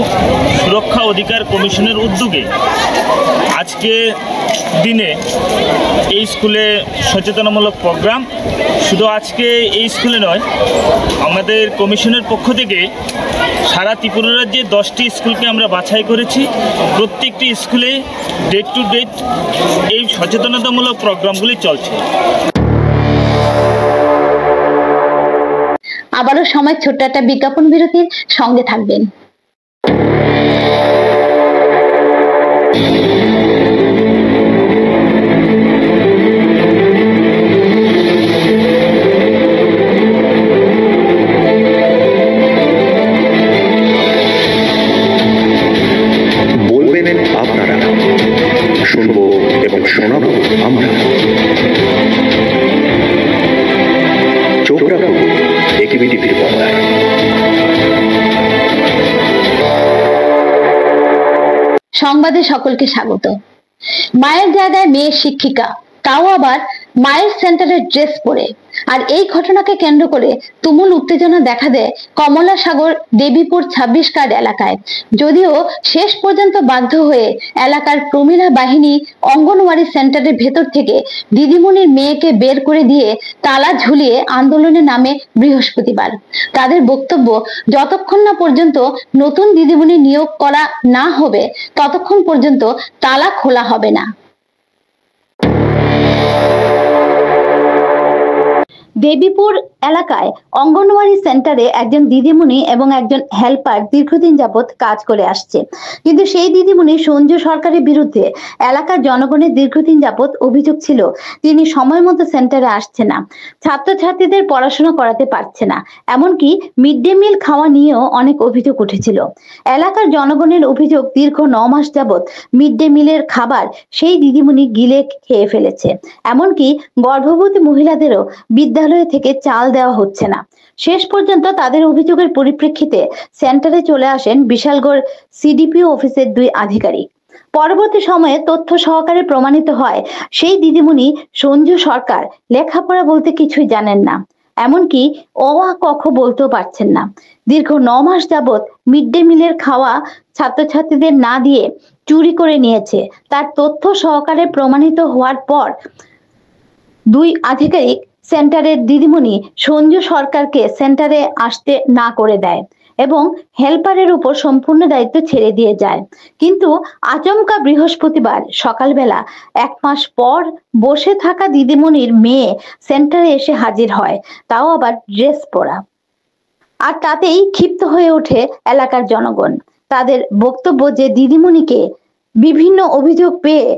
সুরক্ষা অধিকার কমিশনের উদ্যোগে আজকে দিনে এই স্কুলে সচেতনমূলক প্রোগ্রাম। শুধু আজকে এই স্কুলে নয়, আমাদের কমিশনের পক্ষ থেকে সারা ত্রিপুরা রাজ্যে 10টি স্কুলকে আমরা বাছাই করেছি। প্রত্যেকটি স্কুলে ডেট টু ডেট এই সচেতনতামূলক প্রোগ্রামগুলি চলছে। আবারও সময় ছোট্ট একটা বিজ্ঞাপন বিরতির, সঙ্গে থাকবেন। বলবেন আপনারা, শুনবো এবং শোনাবো আমরা। চোখ রাখবো একিবি টিভির পর্দায়। সংবাদে সকলকে স্বাগত। মায়ের জায়গায় মেয়ে শিক্ষিকা, তাও আবার মায়ের সেন্টারের ড্রেস পরে। আর এই ঘটনাকে কেন্দ্র করে তুমুল উত্তেজনা দেখা দেয় কমলাসাগর দেবীপুর 26 কার্ড এলাকায়। যদিও শেষ পর্যন্ত বাধ্য হয়ে এলাকার প্রমীলা বাহিনী অঙ্গনওয়াড়ি সেন্টারের ভেতর থেকে দিদিমণির মেয়েকে বের করে দিয়ে তালা ঝুলিয়ে আন্দোলনে নামে বৃহস্পতিবার। তাদের বক্তব্য, যতক্ষণ না পর্যন্ত নতুন দিদিমণি নিয়োগ করা না হবে ততক্ষণ পর্যন্ত তালা খোলা হবে না। দেবীপুর এলাকায় অঙ্গনওয়াড়ি সেন্টারে একজন দিদিমণি এবং একজন হেল্পার দীর্ঘদিন যাবৎ কাজ করে আসছে, কিন্তু সেই দিদিমণি সঞ্জু সরকারের বিরুদ্ধে এলাকার জনগণের দীর্ঘদিন যাবৎ অভিযোগ ছিল তিনি সময় মতো সেন্টারে আসছে না, ছাত্রছাত্রীদের পড়াশোনা করাতে পারছে না, এমনকি মিড ডে মিল খাওয়া নিয়েও অনেক অভিযোগ উঠেছিল। এলাকার জনগণের অভিযোগ, দীর্ঘ 9 মাস যাবৎ মিড ডে মিলের খাবার সেই দিদিমণি গিলে খেয়ে ফেলেছে, এমনকি গর্ভবতী মহিলাদেরও বিদ্যালয় থেকে চাল দেওয়া হচ্ছে না। শেষ পর্যন্ত তাদের অভিযোগের পরিপ্রেক্ষিতে সেন্টারে চলে আসেন বিশালগড় সিডিপিও অফিসের 2 আধিকারিক। পরবর্তী সময়ে তথ্য সহকারে প্রমাণিত হয় সেই দিদিমণি সঞ্জু সরকার লেখাপড়া বলতে কিছুই জানেন না। এমনকি অ আ ক খ বলতেও পারছেন না। দীর্ঘ 9 মাস যাবৎ মিড ডে মিলের খাওয়া ছাত্রছাত্রীদের না দিয়ে চুরি করে নিয়েছে। তার তথ্য সহকারে প্রমাণিত হওয়ার পর 2 আধিকারিক সেন্টারের দিদিমণি সঞ্জু সরকারকে সেন্টারে আসতে না করে দেয় এবং হেল্পারের উপর সম্পূর্ণ দায়িত্ব ছেড়ে দিয়ে যায়। কিন্তু আচমকা বৃহস্পতিবার সকালবেলা 1 মাস পর বসে থাকা দিদিমণির মেয়ে সেন্টারে এসে হাজির হয়, তাও আবার ড্রেস পরা। আর তাতেই ক্ষিপ্ত হয়ে ওঠে এলাকার জনগণ। তাদের বক্তব্য যে দিদিমণিকে বিভিন্ন অভিযোগ পেয়ে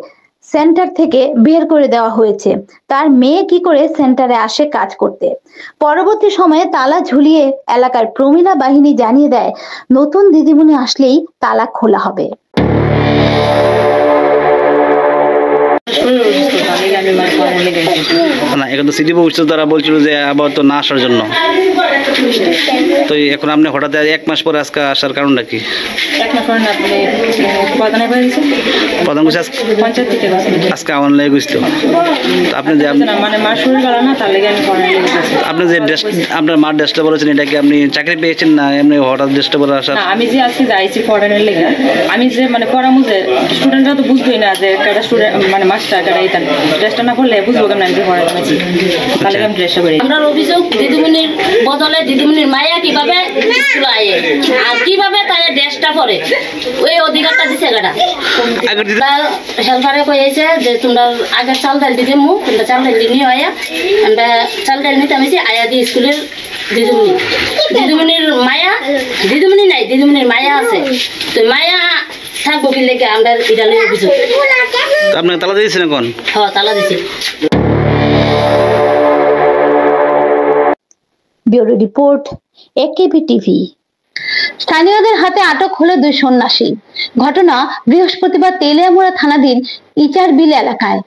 সেন্টার থেকে বের করে দেওয়া হয়েছে, তার মেয়ে কি করে সেন্টারে আসে কাজ করতে। পরবর্তী সময়ে তালা ঝুলিয়ে এলাকার প্রমীলা বাহিনী জানিয়ে দেয় নতুন দিদিমণি আসলেই তালা খোলা হবে। না, এখন তো সিটি বক্স তারা বলছিল যে আবার তো না আসার জন্য, তো এখন আপনি হঠাৎ 1 মাস পরে আজকে আসার কারণটা কি? প্রধান কোচ আজকে আমার লেগে গেছিল। আপনি যে আপনি যে আপনার মার ড্রেসটা বলেছেন, এটা কি আপনি চাকরি পেয়েছেন না এমনি হঠাৎ ড্রেসটা পরে আসার? আমি যে আজকে যাইছি ফরেনের লেগে, আমি যে মানে পড়ামু যে স্টুডেন্টরা তো বুঝবেই না যে একটা স্টুডেন্ট মানে মাস্টার একটা এইখানে ড্রেসটা না করলে বুঝবো কেমন আমি যে ফরেন আছি, তাহলে আমি ড্রেসটা পরে। আমরা অভিযোগ দিদিমণির বদলে দিদিমণির মায়া কিভাবে স্কুলে আয়ে আর কিভাবে তার ড্রেসটা পরে ওই অধিকারটা দিছে গাটা। হেল্পারে কয়েছে যে তোমরা আগের চাল ডাল দিদি মু তোমরা চাল ডাল নিয়ে আয়া, আমরা চাল ডাল নিতে আমি আয়া দিয়ে স্কুলের দিদিমণি দিদিমণির মায়া দিদিমণি নাই দিদিমণির মায়া আছে, তো মায়া থাকবো কি লেগে আমরা ইডালের অভিযোগ। আপনাকে তালা দিয়েছেন এখন? হ্যাঁ, তালা দিয়েছি। Bureau report, AKB TV. স্থানীয়দের হাতে আটক হলো 2 সন্ন্যাসী। ঘটনা বৃহস্পতিবার তেলিয়ামুড়া থানাধীন ইচারবিল এলাকায়।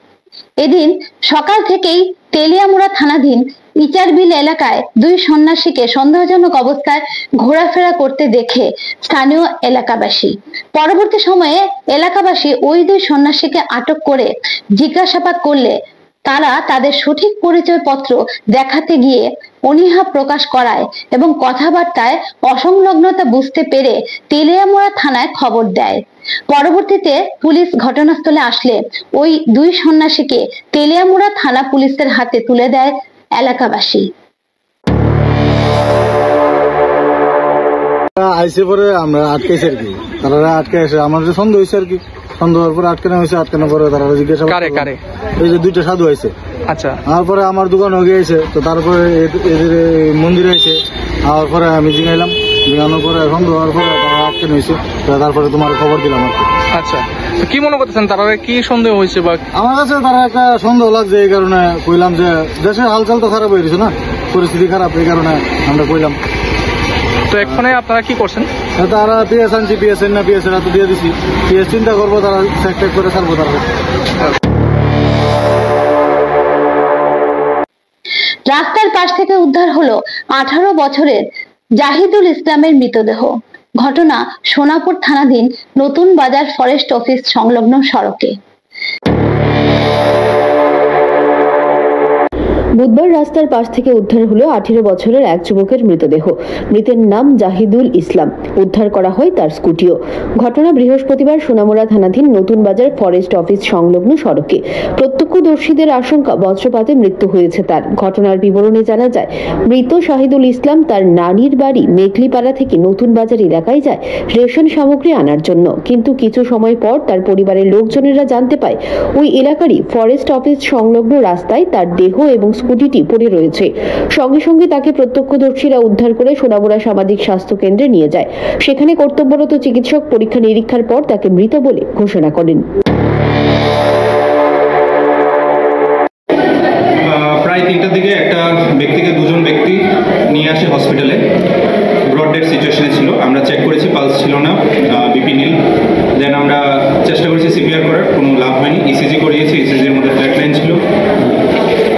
এদিন সকাল থেকেই তেলিয়ামুড়া থানাধীন ইচারবিল এলাকায় 2 সন্ন্যাসীকে সন্দেহজনক অবস্থায় ঘোরাফেরা করতে দেখে স্থানীয় এলাকাবাসী। পরবর্তী সময়ে এলাকাবাসী ওই 2 সন্ন্যাসীকে আটক করে জিজ্ঞাসাবাদ করলে তারা তাদের সঠিক পরিচয়পত্র দেখাতে গিয়ে অনীহা প্রকাশ করায় এবং কথাবার্তায় অসংলগ্নতা বুঝতে পেরে তেলিয়ামুড়া থানায় খবর দেয়। পরবর্তীতে পুলিশ ঘটনাস্থলে আসলে ওই 2 সন্ন্যাসীকে তেলিয়ামুড়া থানা পুলিশের হাতে তুলে দেয় এলাকাবাসী। আইসে পরে আমরা আটকেছি আর কি, তারা আটকে এসে আমার যে সন্দেহ হয়েছে আর কি, সন্দেহ হওয়ার পরে আটকানো হয়েছে। আটকানোর পরে তারা জিজ্ঞাসা এই যে 2টা সাধু হয়েছে। আচ্ছা, তারপরে আমার দোকান হয়ে গিয়েছে, তো তারপরে এদের মন্দিরে এসে আবার পরে আমি জিঙাইলাম, জিঙানোর পরে সন্দেহ হওয়ার পরে তারা আটকানো হয়েছে। তারপরে তোমার খবর দিলাম আর কি। আচ্ছা, কি মনে করতেছেন তারা কি সন্দেহ হয়েছে? বা আমার কাছে তারা একটা সন্দেহ লাগছে, এই কারণে কইলাম যে দেশের হালচাল তো খারাপ হয়ে গেছে না, পরিস্থিতি খারাপ, এই কারণে আমরা কইলাম। তো এখানে আপনারা কি করছেন? তারা পিএস আনছি, পিএস না পিএস এরা তো দিয়ে দিছি, পিএস চিন্তা করবো, তারা চেক করে ছাড়বো তারা। রাস্তার পাশ থেকে উদ্ধার হলো 18 বছরের জাহিদুল ইসলামের মৃতদেহ। ঘটনা সোনাপুর থানাধীন নতুন বাজার ফরেস্ট অফিস সংলগ্ন সড়কে। বুধবার রাস্তার পাশ থেকে উদ্ধার হলো 18 বছরের এক যুবকের মৃতদেহ। মৃতের নাম জাহিদুল ইসলাম। উদ্ধার করা হয় তার স্কুটিও। ঘটনা বৃহস্পতিবার সোনামুড়া থানাধীন নতুন বাজার ফরেস্ট অফিস সংলগ্ন সড়কে। প্রত্যক্ষদর্শীদের আশঙ্কা বজ্রপাতে মৃত্যু হয়েছে তার। ঘটনার বিবরণে জানা যায়, মৃত শাহিদুল ইসলাম তার নানির বাড়ি মেঘলিপাড়া থেকে নতুন বাজার এলাকায় যায় রেশন সামগ্রী আনার জন্য। কিন্তু কিছু সময় পর তার পরিবারের লোকজনেরা জানতে পায় ওই এলাকারই ফরেস্ট অফিস সংলগ্ন রাস্তায় তার দেহ এবং স্কুটিটি পড়ে রয়েছে। সঙ্গে সঙ্গে তাকে প্রত্যক্ষদর্শীরা উদ্ধার করে সোনামুড়া সামাজিক স্বাস্থ্য কেন্দ্রে নিয়ে যায়। সেখানে কর্তব্যরত চিকিৎসক পরীক্ষা নিরীক্ষার পর তাকে মৃত বলে ঘোষণা করেন। প্রায় 3টার দিকে একটা ব্যক্তিকে 2জন ব্যক্তি নিয়ে আসে হসপিটালে। ব্রড ডেড সিচুয়েশনে ছিল। আমরা চেক করেছি, পালস ছিল না, বিপি নীল। দেন আমরা চেষ্টা করেছি সিপিআর করার, কোনো লাভ হয়নি। ইসিজি করিয়েছি, ইসিজির মধ্যে ফ্ল্যাট লাইন ছিল।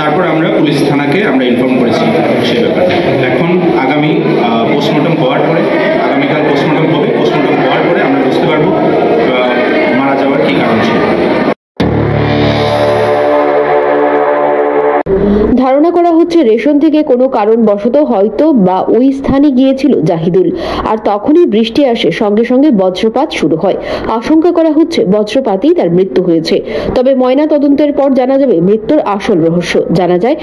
তারপর আমরা পুলিশ থানাকে আমরা ইনফর্ম করেছি সেই ব্যাপারে। এখন আগামী পোস্টমর্টম হওয়ার পরে, আগামীকাল পোস্টমর্টম হবে, পোস্টমর্টম হওয়ার পরে আমরা বুঝতে পারবো মারা যাওয়ার কী কারণ ছিল। ধারণা করা হচ্ছে রেশন থেকে কোনো কারণবশত হয়তো বা ওই স্থানে গিয়েছিল জাহিদুল, আর তখনই বৃষ্টি আসে, সঙ্গে সঙ্গে বজ্রপাত শুরু হয়। আশঙ্কা করা হচ্ছে বজ্রপাতেই তার মৃত্যু হয়েছে। তবে ময়না তদন্তের পর জানা যাবে মৃত্যুর আসল রহস্য। জানা যায়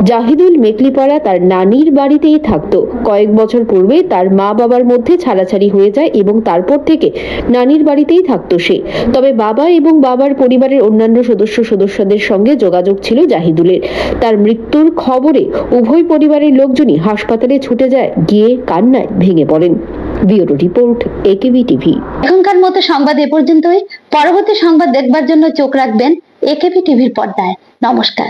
জাহিদুল মেকলিপাড়া তার নানির বাড়িতেই থাকতো। কয়েক বছর পূর্বে তার মা বাবার মধ্যে ছাড়াছাড়ি হয়ে যায় এবং তারপর থেকে নানির বাড়িতেই থাকতো সে। তবে বাবা এবং বাবার পরিবারের অন্যান্য সদস্যদের সঙ্গে যোগাযোগ ছিল জাহিদুলের। তার মৃত্যুর খবরে উভয় পরিবারের লোকজনই হাসপাতালে ছুটে যায়, গিয়ে কান্নায় ভেঙে পড়েন। Bureau report, AKB TV. এখনকার মতো সংবাদ এ পর্যন্তই। পরবর্তী সংবাদ দেখবার জন্য চোখ রাখবেন একেবি টিভির পর্দায়। নমস্কার।